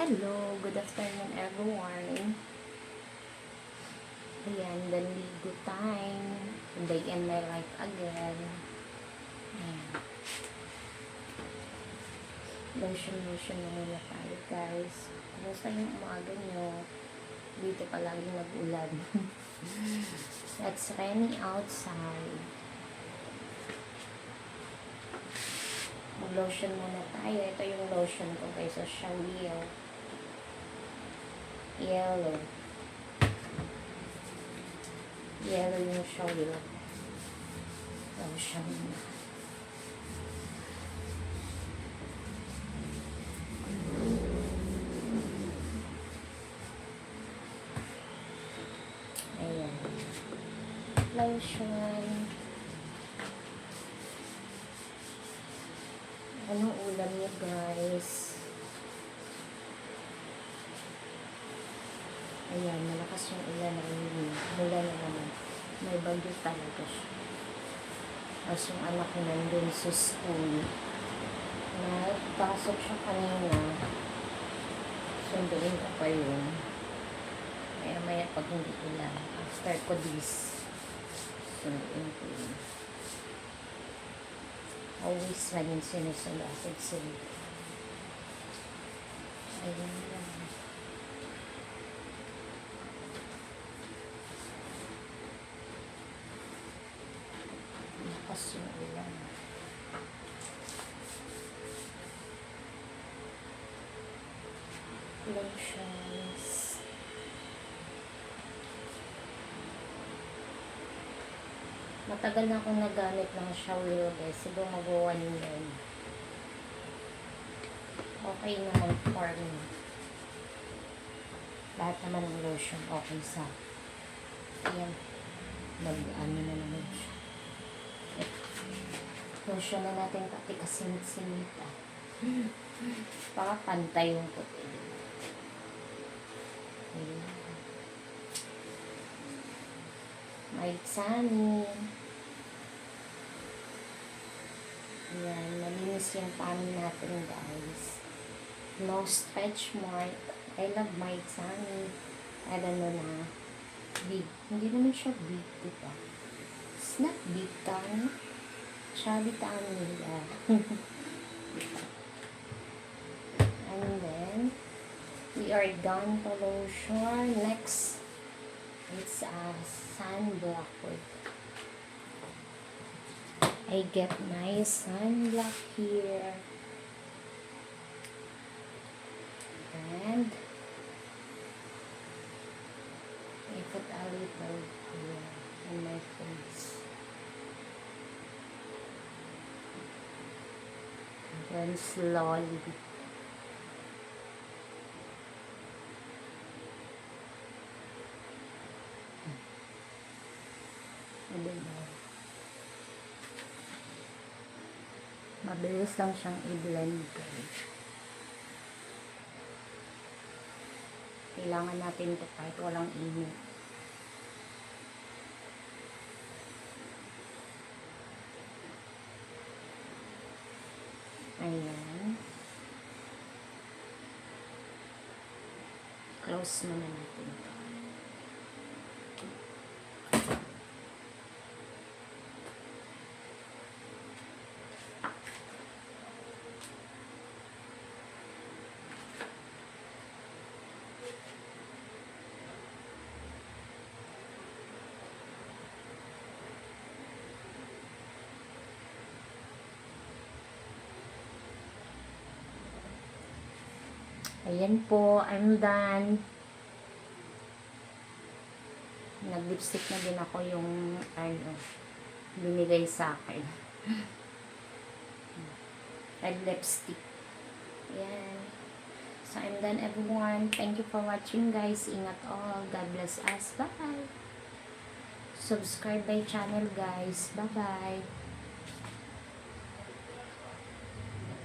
Hello, good afternoon everyone. Ayan, ligo time. Day in my life again. Ayan. Lotion na muna tayo guys. Kumusta yung umaga nyo? Dito palagi nag-ulan. It's rainy outside. Mag-lotion muna tayo. Ito yung lotion ko guys. So, Shawil. Yellow yung Shawil. Lotion muna. Ayan. Lotion. Anong ulam niyo guys? Ayan, malakas yung ulan na mula na naman. May bagyo talaga siya. Tapos yung anak ko nandun sa school. Nagpasok siya kanina. Sunduin ko pa yun. Maya pag hindi ulan. After ko this, sunduin ko yun. Always naging sinusunod sila. Ayun lang. Lakas yung ulan. Lotions. Matagal na akong nagamit ng Shawil guys. Siguro mag-1 year. Okay naman for me. Lahat naman ng lotion okay sa. Ayan. Mag-ano na naman siya. Lotion na natin pati kasinit-sinita. Baka pantay yung puti. Ayan. May Sunny. Ayan, malinis yung pani natin guys. No stretch mark. I love my Sunny. I don't know na big. Hindi naman siya big, diba? It's not big tongue. Chubby tongue nila. And then, we are done to lotion. Next, it's a sunblock. I get my sunblock here. And I put a little here on my face. And then slowly. Mabilis lang siyang i-blend guys. Kailangan natin ito kahit walang init. Ayan. Close muna natin ito. Ayan po, I'm done. Nag-lipstick na din ako yung binigay sa akin. Red lipstick. Ayan. So, I'm done everyone. Thank you for watching guys. Ingat all. God bless us. Bye. Subscribe my channel guys. Bye-bye.